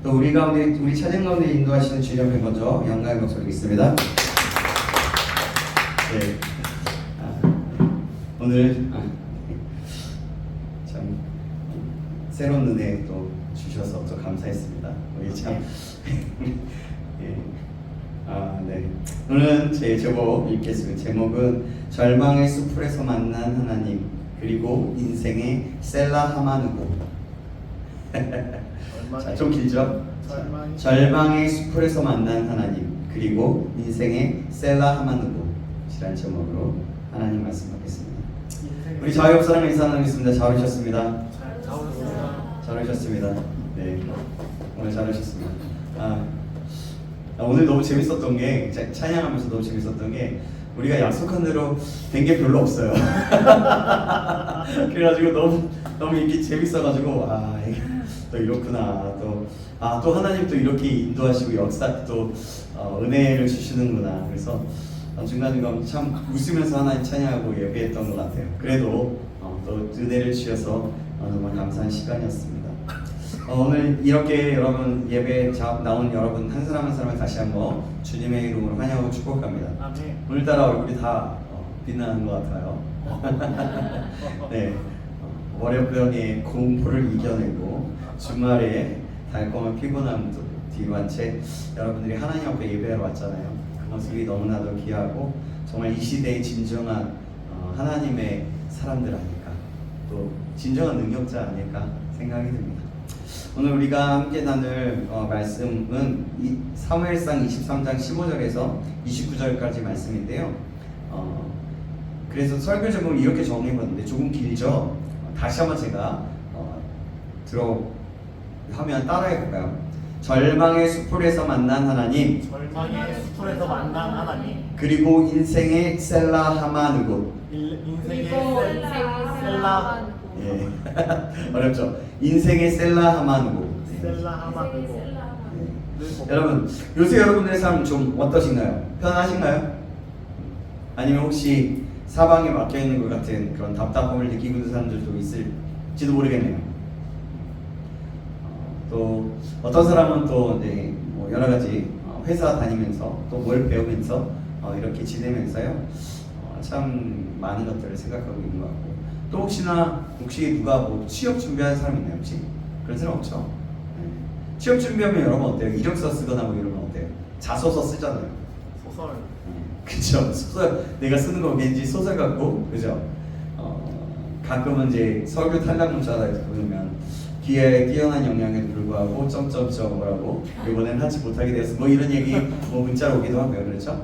또 우리 찬양 가운데 인도하시는 주님 앞에 먼저 영광의 박수 드리겠습니다. 네. 오늘 참 새로운 은혜 또 주셔서 또 감사했습니다. 우리 참 예. 네. 오늘은 제 제목 읽겠습니다. 제목은 절망의 숲에서 만난 하나님 그리고 인생의 셀라 하마누고. 자, 좀 길죠? 절망의 숲에서 만난 하나님 그리고 인생의 셀라 하마누고 이라는 제목으로 하나님 말씀 받겠습니다. 우리 자유 옆사람 인사 나누겠습니다. 잘 오셨습니다. 잘 오셨습니다. 네, 오늘 잘 오셨습니다. 오늘 너무 재밌었던 게 찬양하면서 너무 재밌었던 게 우리가 약속한 대로 된 게 별로 없어요. 그래가지고 너무 이게 재밌어가지고 이게 또 이렇구나 또 하나님 또 이렇게 인도하시고 역사 또 은혜를 주시는구나. 그래서 중간중간 참 웃으면서 하나님 찬양하고 예배했던 것 같아요. 그래도 또 은혜를 주셔서 너무 감사한 시간이었습니다. 오늘 이렇게 여러분 예배 나온 여러분 한 사람 한 사람을 다시 한번 주님의 이름으로 환영하고 축복합니다. 아멘. 오늘따라 얼굴이 다 빛나는 것 같아요. 네, 월요병의 공포를 이겨내고 주말에 달콤한 피곤함도 뒤로한 채 여러분들이 하나님 앞에 예배하러 왔잖아요. 그 모습이 너무나도 귀하고 정말 이 시대의 진정한 하나님의 사람들 아닐까, 또 진정한 능력자 아닐까 생각이 듭니다. 오늘 우리가 함께 나눌 말씀은 사무엘상 23장 15절에서 29절까지 말씀인데요. 그래서 설교 제목을 이렇게 정해봤는데 조금 길죠? 다시 한번 제가 하면 따라해볼까요? 절망의 숲에서 만난 하나님 그리고 인생의 셀라 하마누고 예. 어렵죠? 인생의 셀라 하마누고. 여러분, 요새 여러분들의 삶 좀 어떠신가요? 편하신가요? 아니면 혹시 사방에 막혀있는 것 같은 그런 답답함을 느끼고 있는 사람들도 있을지도 모르겠네요. 또 어떤 사람은 또 뭐 여러 가지 회사 다니면서 또 뭘 배우면서 이렇게 지내면서요 참 많은 것들을 생각하고 있는 것 같고, 또 혹시 누가 뭐 취업 준비하는 사람 있나요? 혹시 그런 사람 없죠? 네. 취업 준비하면 여러분 어때요? 이력서 쓰거나 뭐 이러면 어때요? 자소서 쓰잖아요. 소설. 그쵸. 소설 내가 쓰는 거 왠지 소설 같고, 그죠? 가끔은 이제 설교 탈락 문자다 보면 귀에 뛰어난 영향에도 불구하고 점점점이라고 이번엔 하지 못하게 되었어. 뭐 이런 얘기 뭐 문자로 오기도 하고요. 그렇죠?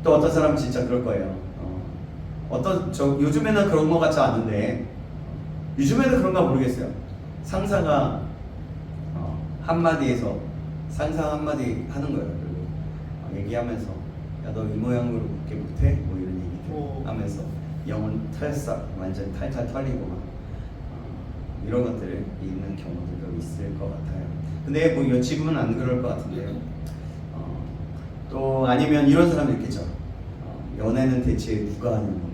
또 어떤 사람은 진짜 그럴 거예요. 요즘에는 그런 것 같지 않은데, 요즘에는 그런가 모르겠어요. 상사가 한마디에서 상상 한마디 하는 거예요. 그리고 얘기하면서 야, 너 이 모양으로 그렇게 못해? 뭐 이런 얘기 하면서 영혼 완전 탈탈 털리고 막 이런 것들이 있는 경우들도 있을 것 같아요. 근데 뭐 지금은 안 그럴 것 같은데요. 또 아니면 이런 사람도 있겠죠. 연애는 대체 누가 하는 건가?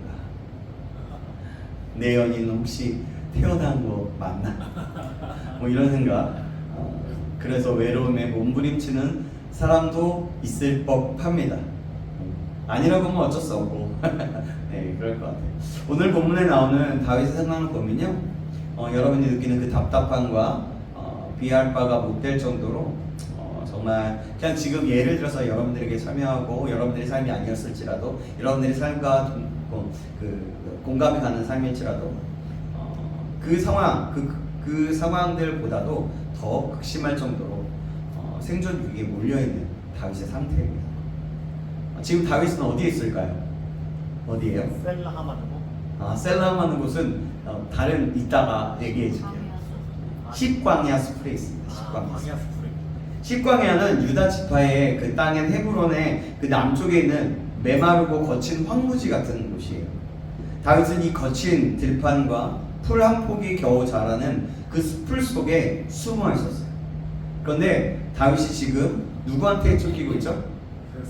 내 연인은 혹시 태어난 거 맞나? 뭐 이런 생각. 그래서 외로움에 몸부림치는 사람도 있을 법합니다. 아니라고 하면 어쩔 수 없고 네, 그럴 것 같아요. 오늘 본문에 나오는 다윗의 상황을 보면요, 여러분이 느끼는 그 답답함과 비할 바가 못 될 정도로 정말 그냥 지금 예를 들어서 여러분들에게 설명하고 여러분들의 삶이 아니었을지라도 여러분들의 삶과 공감이 가는 삶일지라도 그 상황 그 상황들보다도 더 극심할 정도로 생존 위기에 몰려있는 다윗의 상태입니다. 지금 다윗은 어디에 있을까요? 어디에요? 셀라 하마는 곳은 이따가 얘기해 줄게요. 십광야 숲에 있습니다. 십광야는 유다 지파의 그 땅인 헤브론의 그 남쪽에 있는 메마르고 거친 황무지 같은 곳이에요. 다윗은 이 거친 들판과 풀 한 폭이 겨우 자라는 그 풀 속에 숨어 있었어요. 그런데 다윗이 지금 누구한테 쫓기고 있죠?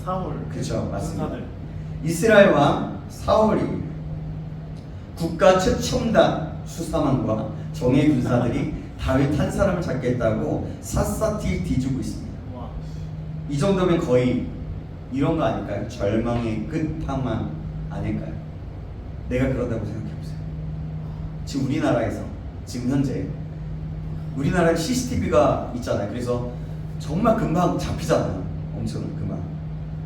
사울. 그렇죠, 맞습니다. 이스라엘 왕 사울이 국가 최첨단 수사망과 정예 군사들이 다윗 한 사람을 잡겠다고 샅샅이 뒤지고 있습니다. 와. 이 정도면 거의 이런 거 아닐까요? 절망의 끝판왕 아닐까요? 내가 그런다고 생각해보세요. 지금 우리나라에서 지금 현재 우리나라에 CCTV가 있잖아요. 그래서 정말 금방 잡히잖아요. 엄청 금방.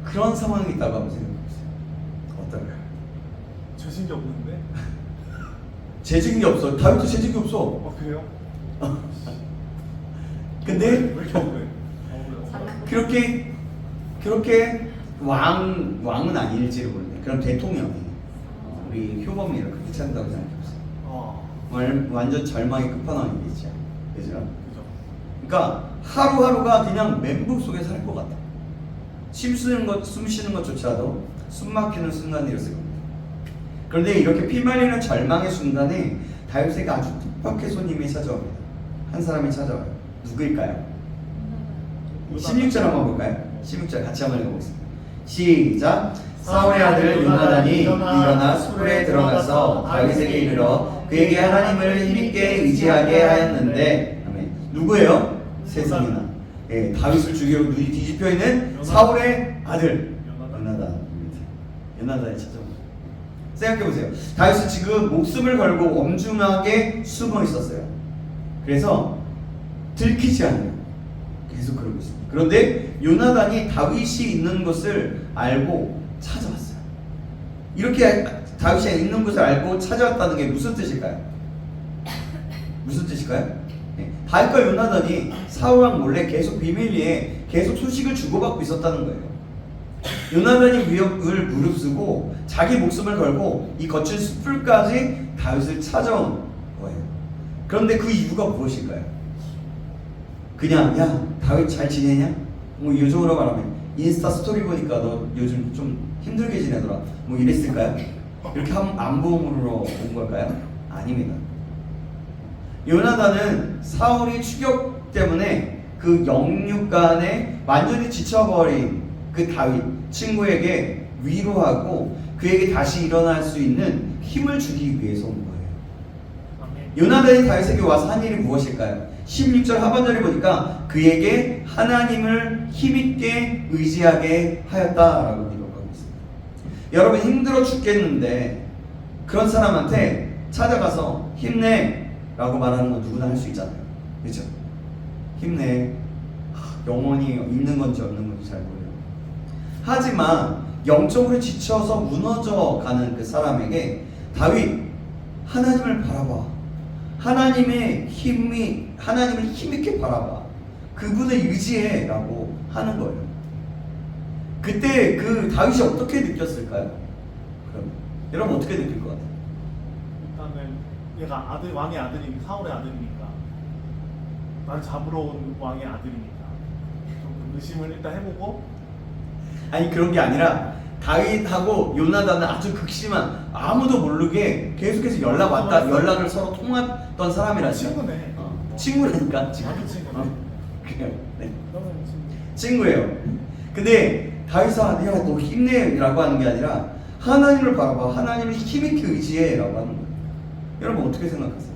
그런 상황이 있다고 한번 생각해보세요. 어떨까요? 재진이 없는데? 재직이 없어. 다윗도 재직이 없어. 그래요? 근데 왜 이렇게 억울해? 그렇게 왕은 아닐지를 모르는데 그럼 대통령이 우리 효범이를 그렇게 찾는다고 생각해보세요. 완전 절망의 끝판왕이겠죠. 그죠? 그죠. 그러니까 하루하루가 그냥 멘붕 속에 살 것 같아. 숨 쉬는 것조차도 숨 막히는 순간이었을 겁니다. 그런데 이렇게 피 말리는 절망의 순간에 다윗에게 아주 뜻밖의 손님이 찾아옵니다. 한 사람이 찾아와요. 누구일까요? 16절 한번 볼까요? 16절 같이 한번 읽어보겠습니다. 시작. 사울의 아들 요나단이 일어나 숲에 들어가서 다윗에게 이르러 그에게 하나님을 힘있게 의지하게 하였는데, 아멘. 누구예요? 세상이나 다윗을 죽이려고 눈이 뒤집혀 있는 사울의 아들 요나단입니다. 요나단이 찾아옵니다. 생각해보세요. 다윗은 지금 목숨을 걸고 엄중하게 숨어 있었어요. 그래서 들키지 않아요. 계속 그러고 있습니다. 그런데 요나단이 다윗이 있는 것을 알고 찾아왔어요. 이렇게 다윗이 있는 것을 알고 찾아왔다는 게 무슨 뜻일까요? 무슨 뜻일까요? 다윗과 요나단이 사울왕 몰래 계속 비밀리에 계속 소식을 주고받고 있었다는 거예요. 요나단이 위협을 무릅쓰고 자기 목숨을 걸고 이 거친 숲을까지 다윗을 찾아온 거예요. 그런데 그 이유가 무엇일까요? 그냥 야 다윗 잘 지내냐? 뭐 요즘으로 말하면 인스타 스토리 보니까 너 요즘 좀 힘들게 지내더라 뭐 이랬을까요? 이렇게 안부음으로 온 걸까요? 아닙니다. 요나단은 사울이 추격 때문에 그 영육간에 완전히 지쳐버린 그 다윗 친구에게 위로하고 그에게 다시 일어날 수 있는 힘을 주기 위해서 온 거예요. 요나단이 다윗에게 와서 한 일이 무엇일까요? 16절 하반절에 보니까 그에게 하나님을 힘있게 의지하게 하였다라고 기록하고 있습니다. 여러분 힘들어 죽겠는데 그런 사람한테 찾아가서 힘내 라고 말하는 건 누구나 할 수 있잖아요. 그렇죠? 힘내. 영혼이 있는 건지 없는 건지 잘 모르요. 하지만 영적으로 지쳐서 무너져 가는 그 사람에게 다윗 하나님을 바라봐. 하나님을 힘있게 바라봐. 그분을 의지해 라고 하는 거예요. 그때 그 다윗이 어떻게 느꼈을까요? 그럼 여러분 어떻게 느낄 것 같아요? 일단은 얘가 왕의 아들이 사울의 아들이니까 나를 잡으러 온 왕의 아들이니까 좀 의심을 일단 해보고. 아니 그런 게 아니라 다윗하고 요나단은 아주 극심한 아무도 모르게 계속해서 연락을 서로 통했던 사람이라서 친구네. 친구라니까 지금. 나도 친구네. 그래요. 네. 친구예요. 근데 다윗아 내가 너 힘내라고 하는 게 아니라 하나님을 바라봐. 하나님을 힘있게 의지해라고 하는 거예요. 여러분 어떻게 생각하세요?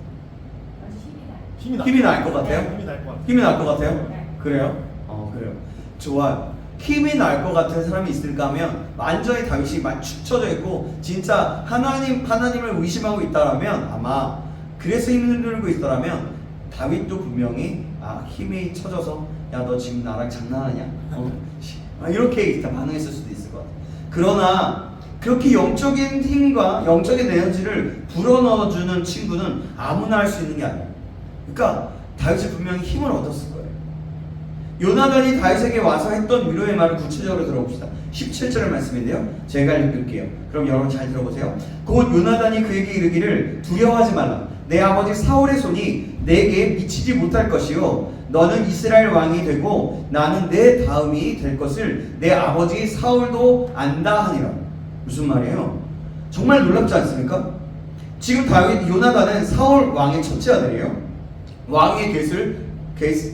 힘이 날 것 같아요? 힘이 날 것 같아요. 힘이 날 것 같아요? 네. 그래요? 그래요. 좋아요. 힘이 날 것 같은 사람이 있을까 하면 완전히 다윗이 축 처져 있고 진짜 하나님을 의심하고 있다라면 아마 그래서 힘을 들고 있더라면 다윗도 분명히 힘이 처져서 야 너 지금 나랑 장난하냐? 이렇게 반응했을 수도 있을 것 같아요. 그러나 그렇게 영적인 힘과 영적인 에너지를 불어넣어주는 친구는 아무나 할 수 있는 게 아니에요. 그러니까 다윗이 분명히 힘을 얻었을 거예요. 요나단이 다윗에게 와서 했던 위로의 말을 구체적으로 들어봅시다. 17절의 말씀인데요. 제가 읽을게요. 그럼 여러분 잘 들어보세요. 곧 요나단이 그에게 이르기를 두려워하지 말라. 내 아버지 사울의 손이 내게 미치지 못할 것이요 너는 이스라엘 왕이 되고 나는 내 다음이 될 것을 내 아버지 사울도 안다 하니라. 무슨 말이에요? 정말 놀랍지 않습니까? 지금 다윗 요나단은 사울 왕의 첫째 아들이에요. 왕의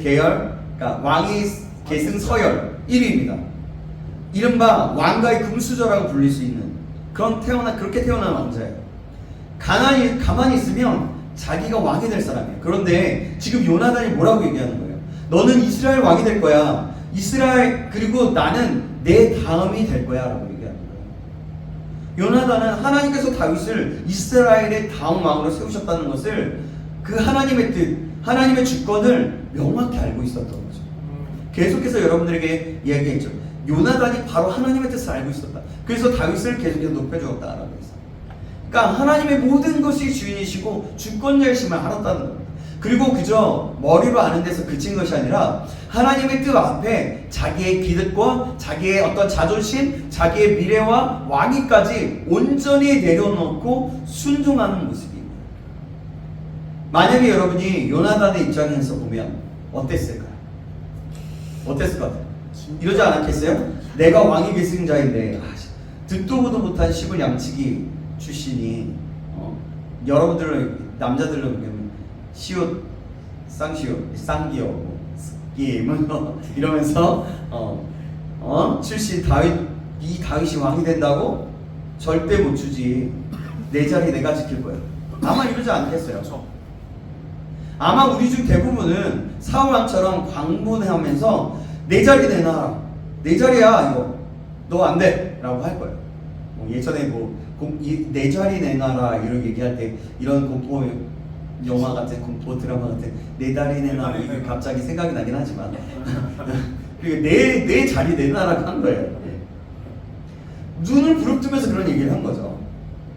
계열, 그러니까 왕의 계승 서열 1위입니다. 이른바 왕가의 금수저라고 불릴 수 있는 그렇게 태어난 왕자예요. 가만히 있으면 자기가 왕이 될 사람이에요. 그런데 지금 요나단이 뭐라고 얘기하는 거예요? 너는 이스라엘 왕이 될 거야. 이스라엘, 그리고 나는 내 다음이 될 거야 라고 얘기하는 거예요. 요나단은 하나님께서 다윗을 이스라엘의 다음 왕으로 세우셨다는 것을 그 하나님의 뜻, 하나님의 주권을 명확히 알고 있었던 거죠. 계속해서 여러분들에게 이야기했죠. 요나단이 바로 하나님의 뜻을 알고 있었다. 그래서 다윗을 계속해서 높여주었다라고 했어요. 그러니까 하나님의 모든 것이 주인이시고 주권자이심을 알았다는 겁니다. 그리고 그저 머리로 아는 데서 그친 것이 아니라 하나님의 뜻 앞에 자기의 기득권, 자기의 어떤 자존심, 자기의 미래와 왕위까지 온전히 내려놓고 순종하는 모습이에요. 만약에 여러분이 요나단의 입장에서 보면 어땠을까요? 어땠을 것 같아요? 이러지 않았겠어요? 내가 왕위 계승자인데 듣도 보도 못한 시골 양치기 출신이 여러분들 남자들로 보면 시옷, 쌍시옷, 쌍기요, 스키임 이러면서 출신 다윗, 이 다윗이 왕이 된다고? 절대 못 주지. 내 자리 내가 지킬 거야. 아마 이러지 않겠어요? 그렇죠. 아마 우리 중 대부분은 사울 왕처럼 광분해하면서 내 자리 내놔, 내 자리야 이거 너 안 돼 라고 할 거예요. 예전에 내 자리 내놔라 이런 얘기할 때 이런 공포 영화 같은 공포 드라마 같은 내 자리 내놔 이게 갑자기 생각이 나긴 하지만 그리고 내 자리 내놔라고 한 거예요. 눈을 부릅뜨면서 그런 얘기를 한 거죠.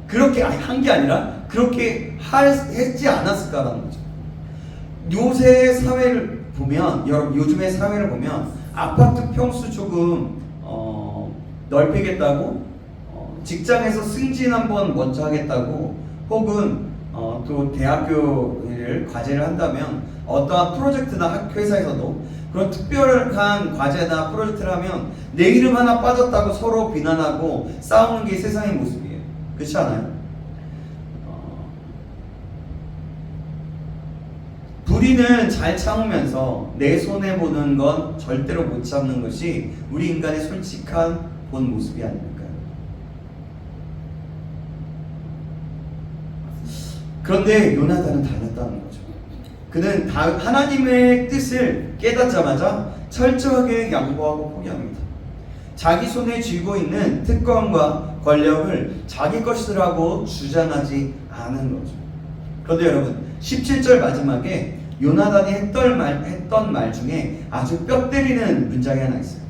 그렇게 한 게 아니라 그렇게 했지 않았을까라는 거죠. 요새 사회를 보면, 여러분 요즘의 사회를 보면 아파트 평수 조금 넓히겠다고, 직장에서 승진 한번 먼저 하겠다고, 혹은 또 대학교를 과제를 한다면 어떠한 프로젝트나 회사에서도 그런 특별한 과제나 프로젝트를 하면 내 이름 하나 빠졌다고 서로 비난하고 싸우는 게 세상의 모습이에요. 그렇지 않아요? 불의는 잘 참으면서 내 손해 보는 건 절대로 못 참는 것이 우리 인간의 솔직한 본 모습이 아닐까요? 그런데 요나단은 달랐다는 거죠. 그는 하나님의 뜻을 깨닫자마자 철저하게 양보하고 포기합니다. 자기 손에 쥐고 있는 특권과 권력을 자기 것이라고 주장하지 않은 거죠. 그런데 여러분 17절 마지막에 요나단이 했던 말 중에 아주 뼈 때리는 문장이 하나 있어요.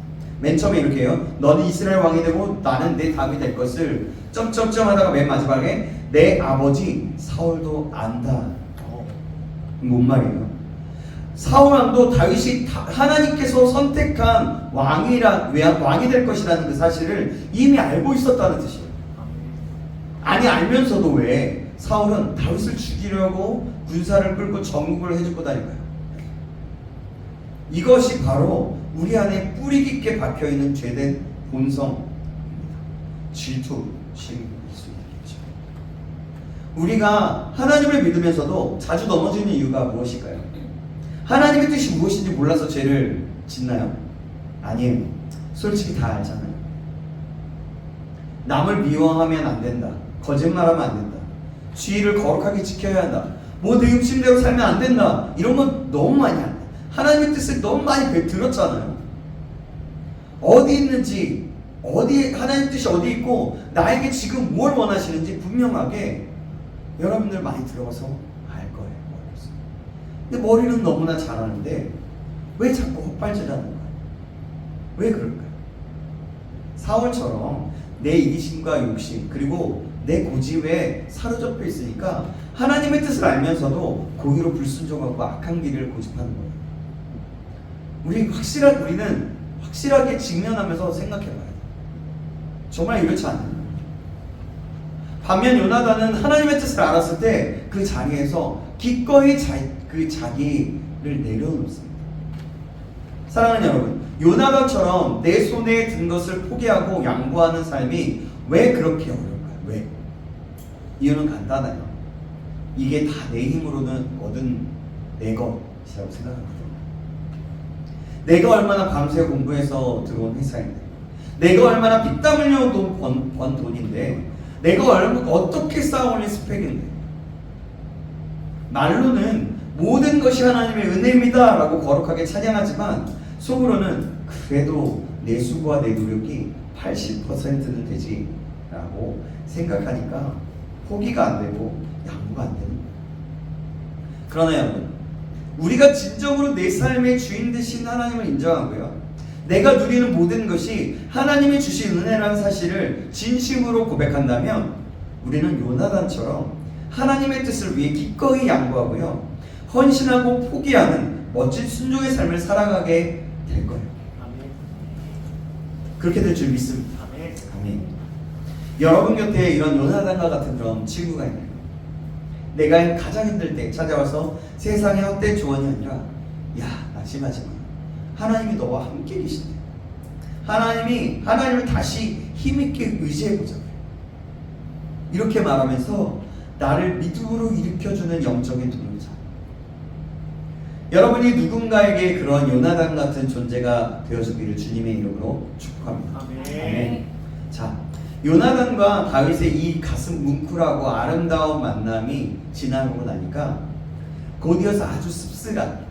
맨 처음에 이렇게 해요. 너는 이스라엘 왕이 되고 나는 내 다음이 될 것을 점점점 하다가 맨 마지막에 내 아버지 사울도 안다. 뭔 말이에요? 사울 왕도 다윗이 하나님께서 선택한 왕이 될 것이라는 그 사실을 이미 알고 있었다는 뜻이에요. 아니 알면서도 왜 사울은 다윗을 죽이려고 군사를 끌고 정국을 해주고 다닐까요? 이것이 바로 우리 안에 뿌리 깊게 박혀있는 죄된 본성입니다. 질투심일 수 있겠죠. 우리가 하나님을 믿으면서도 자주 넘어지는 이유가 무엇일까요? 하나님의 뜻이 무엇인지 몰라서 죄를 짓나요? 아니에요. 솔직히 다 알잖아요. 남을 미워하면 안 된다. 거짓말하면 안 된다. 주의를 거룩하게 지켜야 한다. 뭐 내 욕심대로 살면 안 된다. 이런 건 너무 많이 안 돼. 하나님의 뜻을 너무 많이 들었잖아요. 어디 있는지, 하나님의 뜻이 어디 있고 나에게 지금 뭘 원하시는지 분명하게 여러분들 많이 들어서 알 거예요. 근데 머리는 너무나 잘하는데 왜 자꾸 헛발질하는 거야? 왜 그럴까요? 사울처럼 내 이기심과 욕심 그리고 내 고집에 사로잡혀 있으니까 하나님의 뜻을 알면서도 고의로 불순종하고 악한 길을 고집하는 거예요. 우리는 확실하게 직면하면서 생각해봐야 돼요. 정말 이렇지 않나요? 반면 요나단은 하나님의 뜻을 알았을 때 그 자리에서 기꺼이 그 자기를 내려놓습니다. 사랑하는 여러분, 요나단처럼 내 손에 든 것을 포기하고 양보하는 삶이 왜 그렇게 어려울까요? 왜? 이유는 간단해요. 이게 다 내 힘으로는 얻은 내 것이라고 생각하거든요. 내가 얼마나 밤새 공부해서 들어온 회사인데, 내가 얼마나 피땀 흘려 번 돈인데, 내가 어떻게 쌓아올린 스펙인데, 말로는 모든 것이 하나님의 은혜입니다 라고 거룩하게 찬양하지만 속으로는 그래도 내 수고와 내 노력이 80%는 되지 라고 생각하니까 포기가 안 되고 양보가 안 되는 거예요. 그러나 여러분, 우리가 진정으로 내 삶의 주인 되신 하나님을 인정하고요, 내가 누리는 모든 것이 하나님이 주신 은혜라는 사실을 진심으로 고백한다면 우리는 요나단처럼 하나님의 뜻을 위해 기꺼이 양보하고요, 헌신하고 포기하는 멋진 순종의 삶을 살아가게 될 거예요. 아멘. 그렇게 될 줄 믿습니다. 아멘. 아멘. 여러분 곁에 이런 요나단과 같은 그런 친구가 있나요? 내가 가장 힘들 때 찾아와서 세상의 헛된 조언이 아니라, 야, 낙심하지 마, 하나님이 너와 함께 계신대, 하나님을 다시 힘있게 의지해보자, 이렇게 말하면서 나를 믿음으로 일으켜주는 영적인 동료자. 여러분이 누군가에게 그런 요나단 같은 존재가 되어주기를 주님의 이름으로 축복합니다. 아멘. 자, 요나단과 다윗의 이 가슴 뭉클하고 아름다운 만남이 지나고 나니까 곧이어서 아주 씁쓸한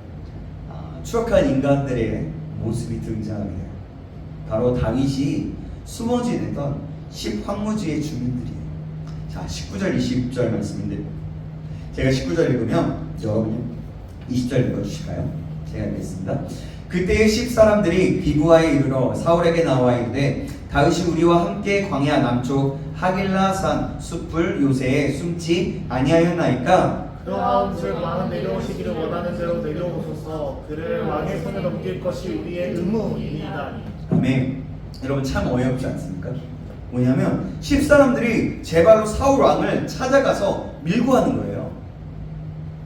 추악한 인간들의 모습이 등장하게 돼요. 바로 다윗이 숨어 지내던 10황무지의 주민들이에요. 자, 19절 20절 말씀인데, 제가 19절 읽으면 여러분이 20절 읽어주실까요? 제가 읽겠습니다. 그때의 10사람들이 기브아에 이르러 사울에게 나와 이르되, 다윗이 우리와 함께 광야 남쪽 하길라산 숲을 요새에 숨지 아니하였나이까? 그러하온즉 왕은 내려오시기를 원하는 대로 내려오소서. 그를 왕의 손에 넘길 것이 우리의 의무이니이다니. 아멘. 여러분, 참 어이없지 않습니까? 뭐냐면 10사람들이 제발로 사울 왕을 찾아가서 밀고 하는 거예요.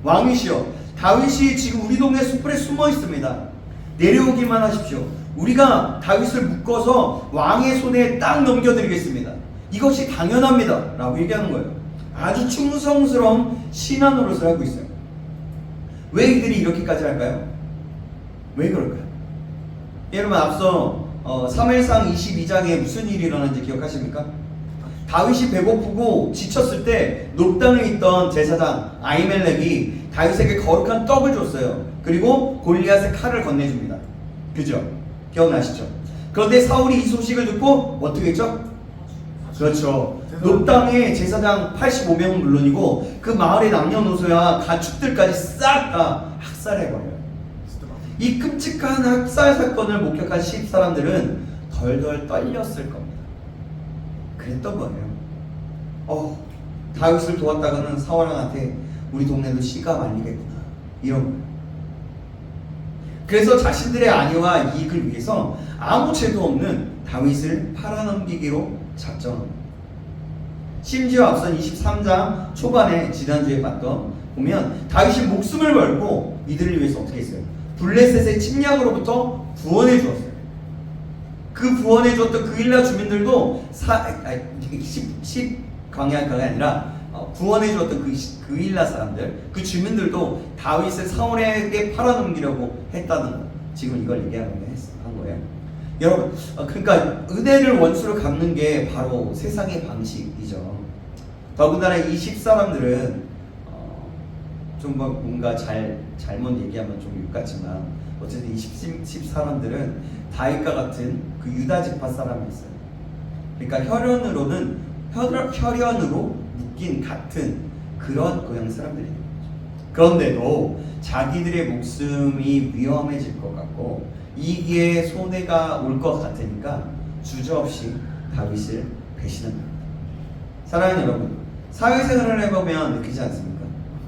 왕이시여, 다윗이 지금 우리 동네 숲에 숨어 있습니다. 내려오기만 하십시오. 우리가 다윗을 묶어서 왕의 손에 딱 넘겨드리겠습니다. 이것이 당연합니다 라고 얘기하는 거예요. 아주 충성스러운 신하 노릇을 하고 있어요. 왜 이들이 이렇게까지 할까요? 왜 그럴까요? 여러분, 앞서 사무엘상 22장에 무슨 일이 일어났는지 기억하십니까? 다윗이 배고프고 지쳤을 때 높당에 있던 제사장 아히멜렉이 다윗에게 거룩한 떡을 줬어요. 그리고 골리앗의 칼을 건네줍니다. 그죠? 기억나시죠? 그런데 사울이 이 소식을 듣고 어떻게 했죠? 그렇죠. 높당의 제사장 85명은 물론이고 그 마을의 남녀노소와 가축들까지 싹 다 학살해버려요. 이 끔찍한 학살 사건을 목격한 10사람들은 덜덜 떨렸을 겁니다. 그랬던 거예요. 다윗을 도왔다가는 사울왕한테 우리 동네도 씨가 말리겠구나, 이런 거예요. 그래서 자신들의 안위와 이익을 위해서 아무 죄도 없는 다윗을 팔아넘기기로 작정합니다. 심지어 앞선 23장 초반에 지난주에 봤던 보면 다윗이 목숨을 걸고 이들을 위해서 어떻게 했어요? 블레셋의 침략으로부터 구원해 주었어요. 그 구원해 주었던 그 일라 주민들도 10 광야가가 아니라 구원해 주었던 그 일라 사람들, 그 주민들도 다윗을 사울에게 팔아넘기려고 했다는 거, 지금 이걸 얘기하는 한 거예요. 여러분, 그러니까 은혜를 원수로 갚는 게 바로 세상의 방식이죠. 더군다나 이 10사람들은 좀 뭔가 잘못 얘기하면 좀 욕같지만 어쨌든 이 10사람들은 다윗과 같은 그 유다 지파 사람이었어요. 그러니까 혈연으로 묶인 같은 그런 고향 사람들이에요. 그런데도 자기들의 목숨이 위험해질 것 같고 이기에 손해가 올 것 같으니까 주저없이 다윗을 배신합니다. 사랑하는 여러분, 사회생활을 해보면 느끼지 않습니까?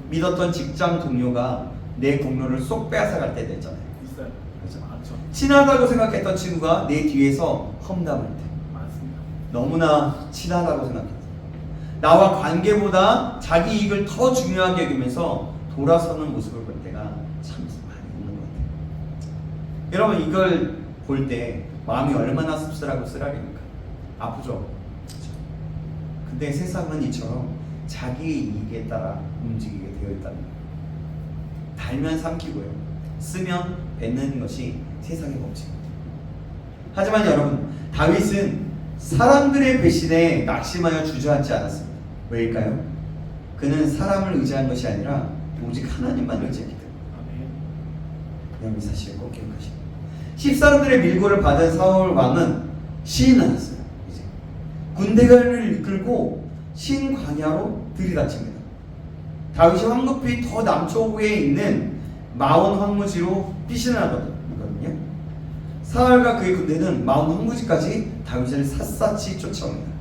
믿었던 직장 동료가 내 공로를 쏙 빼앗아갈 때도 있잖아요. 있어요. 그렇죠? 많죠. 친하다고 생각했던 친구가 내 뒤에서 험담할 때, 많습니다. 너무나 친하다고 생각했어요. 나와 관계보다 자기 이익을 더 중요하게 여기면서 돌아서는 모습을 볼 때가 참 많이 있는 것 같아요. 여러분, 이걸 볼 때 마음이 얼마나 씁쓸하고 쓰라립니까? 아프죠? 그렇죠? 근데 세상은 이처럼 자기 이익에 따라 움직이게 되어 있다는 거예요. 달면 삼키고요, 쓰면 뱉는 것이 세상의 법칙입니다. 하지만 여러분, 다윗은 사람들의 배신에 낙심하여 주저앉지 않았습니다. 왜일까요? 그는 사람을 의지한 것이 아니라 오직 하나님만 의지했기 때문에. 아멘. 여러분 이 사실을 꼭 기억하시고, 10사람들의 밀고를 받은 사울 왕은 시인하였어요. 이제 군대를 이끌고 신 광야로 들이닥칩니다. 다윗이 황급히 더 남쪽에 있는 마온 황무지로 피신을 하거든요. 사울과 그의 군대는 마온 황무지까지 다윗을 샅샅이 쫓아옵니다.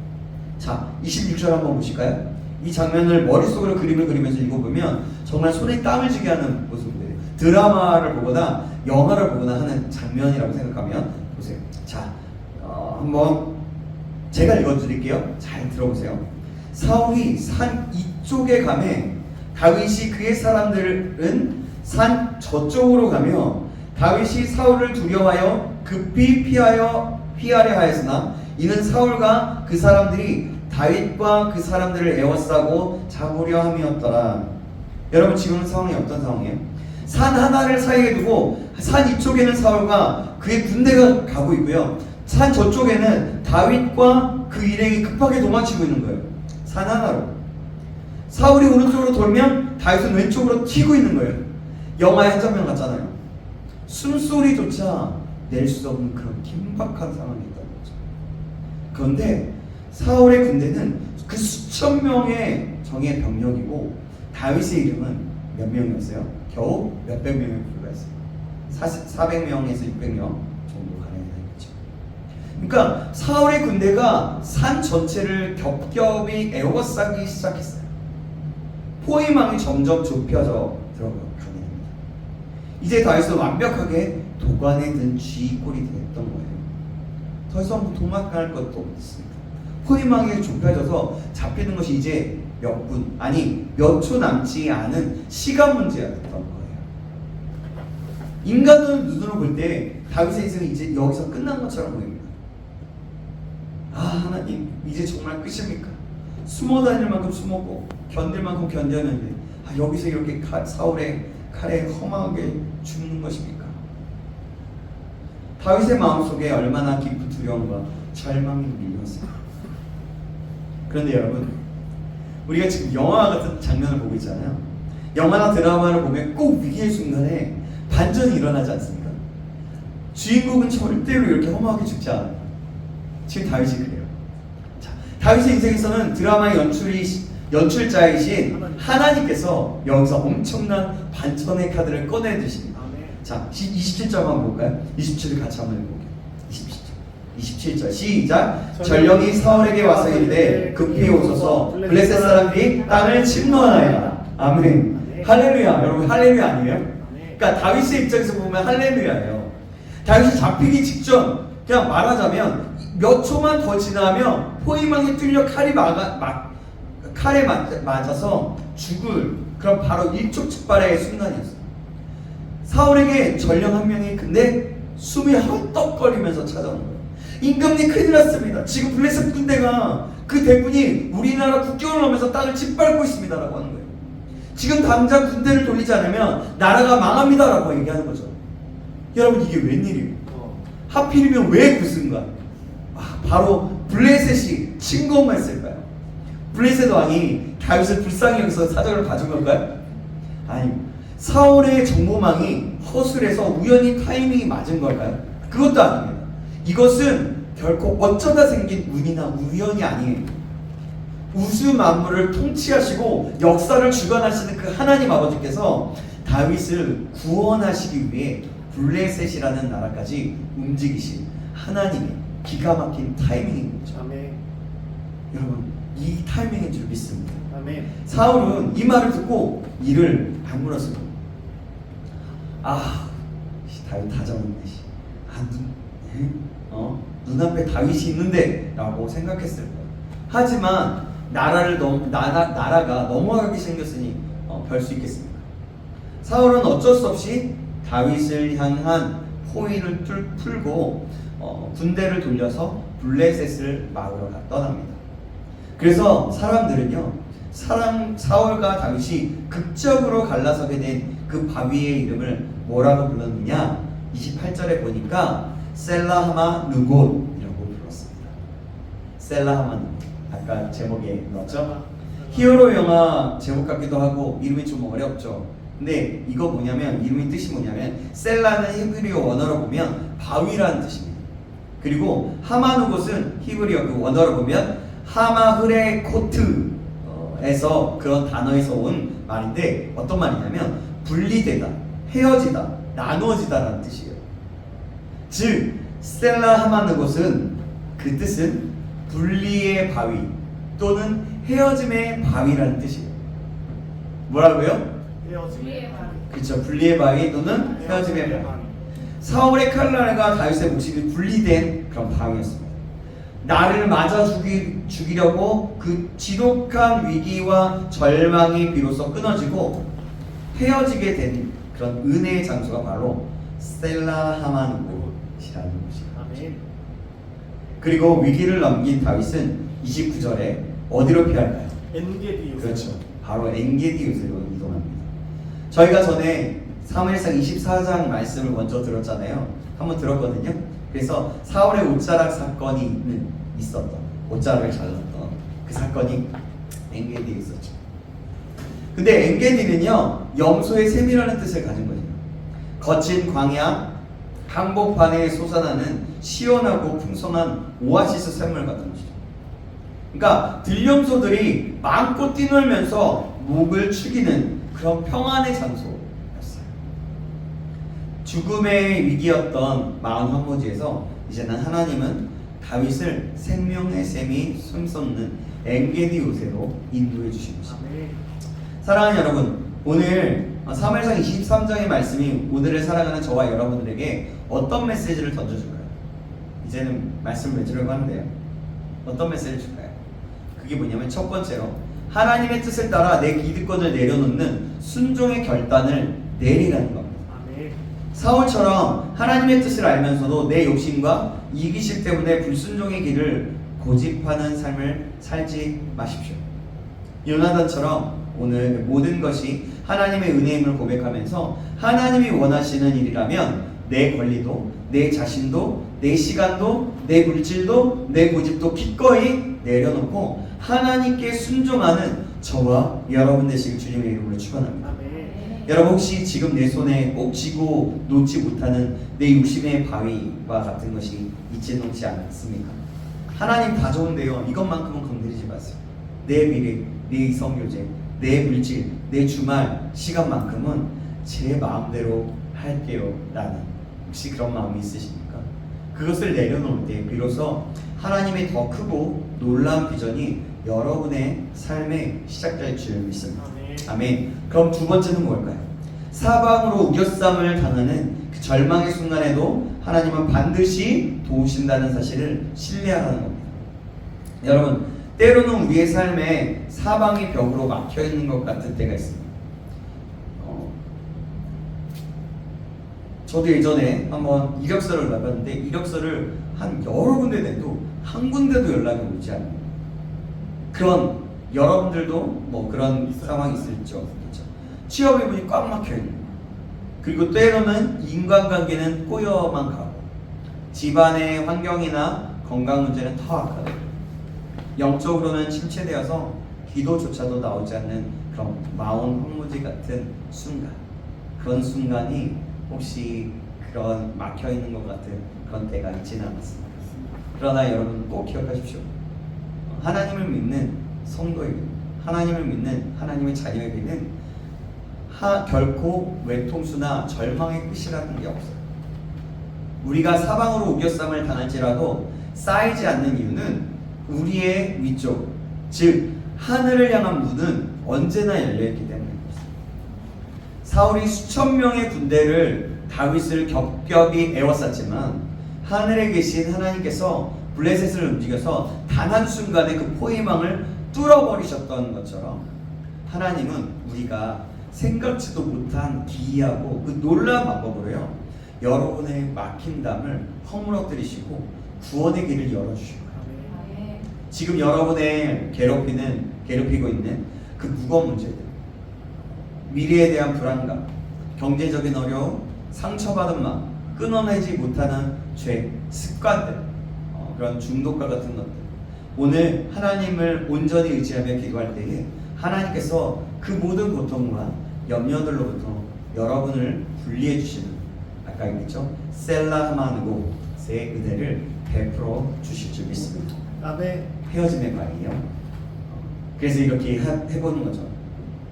자, 26절 한번 보실까요? 이 장면을 머릿속으로 그림을 그리면서 읽어보면 정말 손에 땀을 쥐게 하는 모습이에요. 드라마를 보거나 영화를 보거나 하는 장면이라고 생각하면 보세요. 자, 한번 제가 읽어드릴게요. 잘 들어보세요. 사울이 산 이쪽에 가매 다윗이 그의 사람들은 산 저쪽으로 가며 다윗이 사울을 두려워하여 급히 피하려 하였으나 이는 사울과 그 사람들이 다윗과 그 사람들을 에워싸고 잡으려 함이었더라. 여러분 지금 상황이 어떤 상황이에요? 산 하나를 사이에 두고 산 이쪽에는 사울과 그의 군대가 가고 있고요. 산 저쪽에는 다윗과 그 일행이 급하게 도망치고 있는 거예요. 산 하나로. 사울이 오른쪽으로 돌면 다윗은 왼쪽으로 튀고 있는 거예요. 영화의 한 장면 같잖아요. 숨소리조차 낼 수 없는 그런 긴박한 상황이 있다는 거죠. 그런데 사울의 군대는 그 수천 명의 정예 병력이고 다윗의 이름은 몇 명이었어요? 겨우 몇백 명에 불과했어요. 400명에서 600명 정도 가능했죠. 그러니까 사울의 군대가 산 전체를 겹겹이 에워싸기 시작했어요. 포위망이 점점 좁혀져 들어가게 됩니다. 이제 다윗은 완벽하게 도관에 든 쥐꼴이 됐던 거예요. 더 이상 도망갈 것도 없습니다. 포위망이 좁혀져서 잡히는 것이 이제 몇 분, 아니 몇 초 남지 않은 시간 문제였던 거예요. 인간은 눈으로 볼 때 다윗의 인생이 이제 여기서 끝난 것처럼 보입니다. 아, 하나님 이제 정말 끝입니까? 숨어 다닐 만큼 숨었고 견딜 만큼 견뎠는데 여기서 이렇게 사울의 칼에 험하게 죽는 것입니까? 다윗의 마음속에 얼마나 깊은 두려움과 절망이 밀렸어요. 그런데 여러분, 우리가 지금 영화 같은 장면을 보고 있잖아요. 영화나 드라마를 보면 꼭 위기의 순간에 반전이 일어나지 않습니까? 주인공은 절대로 이렇게 험하게 죽지 않아요. 지금 다윗이 그래요. 자, 다윗의 인생에서는 드라마의 연출자이신 하나님께서 여기서 엄청난 반전의 카드를 꺼내주십니다. 자, 27절 한번 볼까요? 27절 같이 한번 해볼게요. 27절 시작. 전령이 사울에게 와서 이르되 급히 오소서 블레셋 사람들이 땅을 침노하나이다. 아멘. 할렐루야. 여러분 할렐루야 아니에요? 그러니까 다윗의 입장에서 보면 할렐루야예요. 다윗이 잡히기 직전, 그냥 말하자면 몇 초만 더 지나면 포위망에 뚫려 칼에 맞아서 죽을 그런 바로 일촉즉발의 순간이었어요. 사울에게 전령 한 명이 근데 숨이 헐떡거리면서 찾아오는 거예요. 임금님 큰일 났습니다. 지금 블레셋 군대가 그 대군이 우리나라 국경을 넘어서 땅을 짓밟고 있습니다 라고 하는 거예요. 지금 당장 군대를 돌리지 않으면 나라가 망합니다 라고 얘기하는 거죠. 여러분 이게 웬일이에요? 하필이면 왜 그 순간? 바로 블레셋이 침공했을까요? 블레셋 왕이 다윗을 불쌍히 여기서 사정을 봐준 걸까요? 아니, 사울의 정보망이 허술해서 우연히 타이밍이 맞은 걸까요? 그것도 아닙니다. 이것은 결코 어쩌다 생긴 운이나 우연이 아니에요. 우주 만물을 통치하시고 역사를 주관하시는 그 하나님 아버지께서 다윗을 구원하시기 위해 블레셋이라는 나라까지 움직이신 하나님의 기가 막힌 타이밍인 거죠. 아멘. 여러분 이 타이밍인 줄 믿습니다. 아멘. 사울은 이 말을 듣고 이를 다물었어요. 다윗 다 잡았네. 눈앞에 다윗이 있는데 라고 생각했을 거예요. 하지만 나라가 넘어가게 생겼으니 별 수 있겠습니까? 사울은 어쩔 수 없이 다윗을 향한 포위를 풀고 군대를 돌려서 블레셋을 막으러 떠납니다. 그래서 사람들은요, 사울과 다윗이 극적으로 갈라서게 된 그 바위의 이름을 뭐라고 불렀느냐? 28절에 보니까 셀라하마 누곤이라고 불렀습니다. 셀라하마 누곤. 아까 제목에 넣었죠? 히어로 영화 제목 같기도 하고 이름이 좀 어렵죠. 근데 이거 뭐냐면 이름의 뜻이 뭐냐면 셀라는 히브리어 원어로 보면 바위라는 뜻입니다. 그리고 하마누곳은 히브리어 그 원어로 보면 하마흐레코트에서 그런 단어에서 온 말인데 어떤 말이냐면 분리되다, 헤어지다, 나누어지다라는 뜻이에요. 즉 셀라 하마누곳은 그 뜻은 분리의 바위 또는 헤어짐의 바위라는 뜻이에요. 뭐라고요? 헤어짐의 그렇죠. 분리의 바위 또는 헤어짐의 바위. 사울의 칼날과 다윗의 목숨이 분리된 그런 바위였습니다. 나를 맞아 죽이려고 그 지독한 위기와 절망이 비로소 끊어지고 헤어지게 된 그런 은혜의 장소가 바로 셀라 하마누곳이라는 곳이에요. 아멘. 그리고 위기를 넘긴 다윗은 29절에 어디로 피할까요? 엔게디 요셉. 그렇죠. 바로 엔게디 요새로 이동합니다. 저희가 전에 사무엘상 24장 말씀을 먼저 들었잖아요. 한번 들었거든요. 그래서 사울의 옷자락 사건이 있었던, 옷자락을 잘랐던 그 사건이 엔게디에 있었죠. 근데 엔게디는요 염소의 샘이라는 뜻을 가진 거예요. 거친 광야 한복판에 솟아나는 시원하고 풍성한 오아시스 샘물 같은 곳이죠. 그러니까 들염소들이 마음껏 뛰놀면서 목을 축이는 그런 평안의 장소였어요. 죽음의 위기였던 마흔 황무지에서 이제는 하나님은 다윗을 생명의 샘이 솟는 엔게디 요새로 인도해 주신 것입니다. 아멘. 사랑하는 여러분, 오늘 사무엘상 23장의 말씀이 오늘을 살아가는 저와 여러분들에게 어떤 메시지를 던져줄까요? 이제는 말씀을 맺으려고 하는데요. 어떤 메시지를 줄까요? 그게 뭐냐면 첫 번째로 하나님의 뜻을 따라 내 기득권을 내려놓는 순종의 결단을 내리라는 겁니다. 아멘. 사울처럼 하나님의 뜻을 알면서도 내 욕심과 이기심 때문에 불순종의 길을 고집하는 삶을 살지 마십시오. 요나단처럼 오늘 모든 것이 하나님의 은혜임을 고백하면서 하나님이 원하시는 일이라면 내 권리도, 내 자신도, 내 시간도, 내 물질도, 내 고집도 기꺼이 내려놓고 하나님께 순종하는 저와 여러분 되시길 주님의 이름으로 축원합니다. 아멘. 여러분 혹시 지금 내 손에 꼭 쥐고 놓지 못하는 내 욕심의 바위와 같은 것이 있지 놓지 않습니까? 하나님 다 좋은데요, 이것만큼은 건드리지 마세요. 내 미래, 내 이성교제, 내 물질, 내 주말 시간만큼은 제 마음대로 할게요 라는 혹시 그런 마음이 있으십니까? 그것을 내려놓을 때 비로소 하나님의 더 크고 놀라운 비전이 여러분의 삶의 시작될 줄 믿습니다. 아멘. 아멘. 그럼 두 번째는 뭘까요? 사방으로 우겨쌈을 당하는 그 절망의 순간에도 하나님은 반드시 도우신다는 사실을 신뢰하라는 겁니다. 여러분, 때로는 우리의 삶에 사방이 벽으로 막혀 있는 것 같은 때가 있습니다. 저도 예전에 한번 이력서를 나갔는데 이력서를 한 여러 군데 내도 한 군데도 연락이 오지 않는 그런, 여러분들도 뭐 그런 상황이 있을죠. 그렇죠? 취업의 문이 꽉 막혀 있는 거예요. 그리고 때로는 인간관계는 꼬여만 가고 집안의 환경이나 건강 문제는 더 악화되고 영적으로는 침체되어서 기도조차도 나오지 않는 그런 마온 황무지 같은 순간, 그런 순간이 혹시 그런 막혀있는 것 같은 그런 때가 있지는 않았습니다. 그러나 여러분 꼭 기억하십시오. 하나님을 믿는 성도에게, 하나님을 믿는 하나님의 자녀에게는 결코 외통수나 절망의 끝이라는 게 없어요. 우리가 사방으로 우겨쌈을 당할지라도 쌓이지 않는 이유는 우리의 위쪽, 즉 하늘을 향한 문은 언제나 열려있기 때문입니다. 사울이 수천 명의 군대를 다윗을 겹겹이 에워쌌지만 하늘에 계신 하나님께서 블레셋을 움직여서 단 한순간에 그 포위망을 뚫어버리셨던 것처럼 하나님은 우리가 생각지도 못한 기이하고 그 놀라운 방법으로요, 여러분의 막힌 담을 허물어뜨리시고 구원의 길을 열어주시고, 지금 여러분의 괴롭히고 있는 그 무거운 문제들, 미래에 대한 불안감, 경제적인 어려움, 상처받은 마음, 끊어내지 못하는 죄, 습관들, 그런 중독과 같은 것들, 오늘 하나님을 온전히 의지하며 기도할 때에 하나님께서 그 모든 고통과 염려들로부터 여러분을 분리해 주시는, 아까 얘기했죠, 셀라하마누고스의 은혜를 베풀어 주실 줄 믿습니다. 아멘. 헤어짐의 방이에요. 그래서 이렇게 해보는 거죠.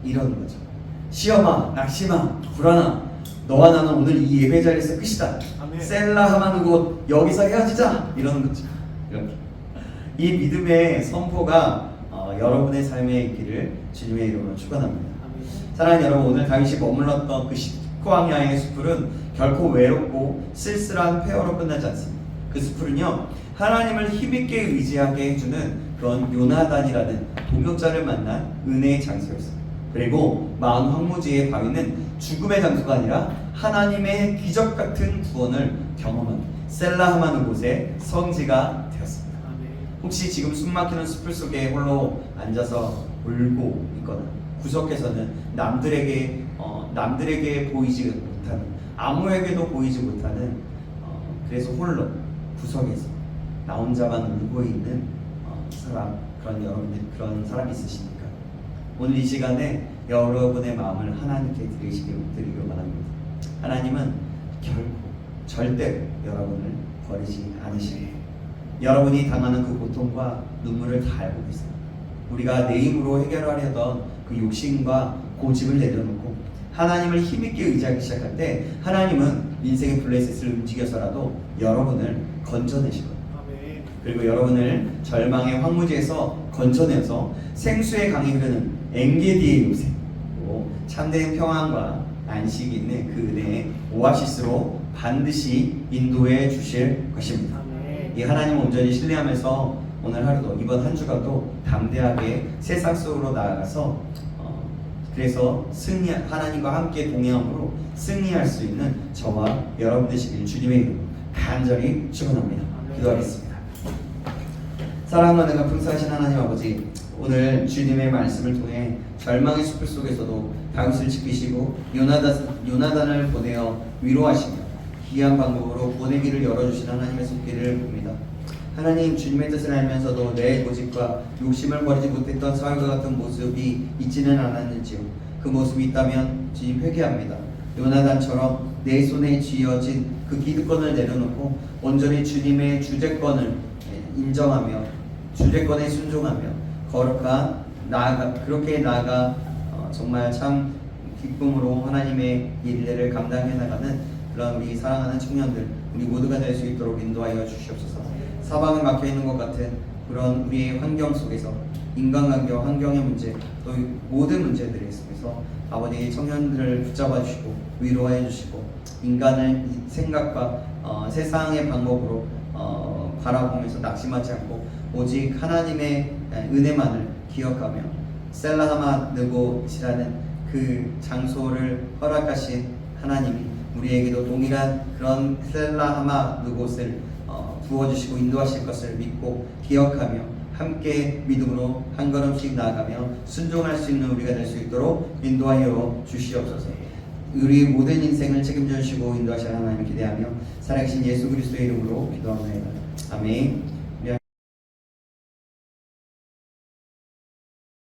이러는 거죠. 시험아, 낙심아, 불안아, 너와 나는 오늘 이 예배 자리에서 끝이다. 아멘. 셀라하마누고 여기서 헤어지자. 이러는 거죠. 이렇게 이 믿음의 선포가 여러분의 삶에 있기를 주님의 이름으로 축원합니다. 아멘. 사랑하는 여러분, 오늘 다윗이 머물렀던 그 광야의 숲풀은 결코 외롭고 쓸쓸한 폐허로 끝나지 않습니다. 그 숲풀은요, 하나님을 힘있게 의지하게 해주는 그런 요나단이라는 동역자를 만난 은혜의 장소였어요. 그리고 마은 황무지의 바위는 죽음의 장소가 아니라 하나님의 기적 같은 구원을 경험한 셀라하마누 곳의 성지가 되었습니다. 아멘. 혹시 지금 숨막히는 숲을 속에 홀로 앉아서 울고 있거나 구석에서는 남들에게 보이지 못하는, 아무에게도 보이지 못하는 그래서 홀로 구석에서 나 혼자만 울고 있는 사람, 그런 여러분들 그런 사람이 있으십니까? 오늘 이 시간에 여러분의 마음을 하나님께 드리기 바랍니다. 하나님은 결코 절대로 여러분을 버리지 않으시고 여러분이 당하는 그 고통과 눈물을 다 알고 계세요. 우리가 내 힘으로 해결하려던 그 욕심과 고집을 내려놓고 하나님을 힘있게 의지하기 시작할 때 하나님은 인생의 블레셋을 움직여서라도 여러분을 건져내시거든요. 아멘. 그리고 여러분을 절망의 황무지에서 건져내서 생수의 강이 흐르는 엔게디의 요새, 참된 평안과 안식이 있는 그 은혜의 오아시스로 반드시 인도해 주실 것입니다. 아멘. 이 하나님을 온전히 신뢰하면서 오늘 하루도, 이번 한 주간도 담대하게 세상 속으로 나아가서 그래서 하나님과 함께 동행함으로 승리할 수 있는 저와 여러분 되시길 주님의 이름으로 간절히 축원합니다. 기도하겠습니다. 사랑과 은혜가 풍성하신 하나님 아버지, 오늘 주님의 말씀을 통해 절망의 숲을 속에서도 다윗을 지키시고 요나단을 보내어 위로하시며 기이한 방법으로 구원의 길을 열어주신 하나님의 손길을 봅니다. 하나님, 주님의 뜻을 알면서도 내 고집과 욕심을 버리지 못했던 사울과 같은 모습이 있지는 않았는지요. 그 모습이 있다면 주님 회개합니다. 요나단처럼 내 손에 쥐어진 그 기득권을 내려놓고 온전히 주님의 주재권을 인정하며 주재권에 순종하며 거룩한 그렇게 나아가 정말 참 기쁨으로 하나님의 일들을 감당해 나가는 그런 우리 사랑하는 청년들, 우리 모두가 될 수 있도록 인도하여 주시옵소서. 사방에 막혀 있는 것 같은 그런 우리의 환경 속에서 인간관계, 환경의 문제, 또 모든 문제들에 있어서 아버지 청년들을 붙잡아 주시고 위로해 주시고 인간의 생각과 세상의 방법으로 바라보면서 낙심하지 않고 오직 하나님의 은혜만을 기억하며 셀라하마느곳이라는 그 장소를 허락하신 하나님이 우리에게도 동일한 그런 셀라하마느곳을 부어주시고 인도하실 것을 믿고 기억하며 함께 믿음으로 한 걸음씩 나아가며 순종할 수 있는 우리가 될 수 있도록 인도하여 주시옵소서. 우리 모든 인생을 책임져 주시고 인도하실 하나님을 기대하며 살아계신 예수 그리스도의 이름으로 기도합니다. 아멘.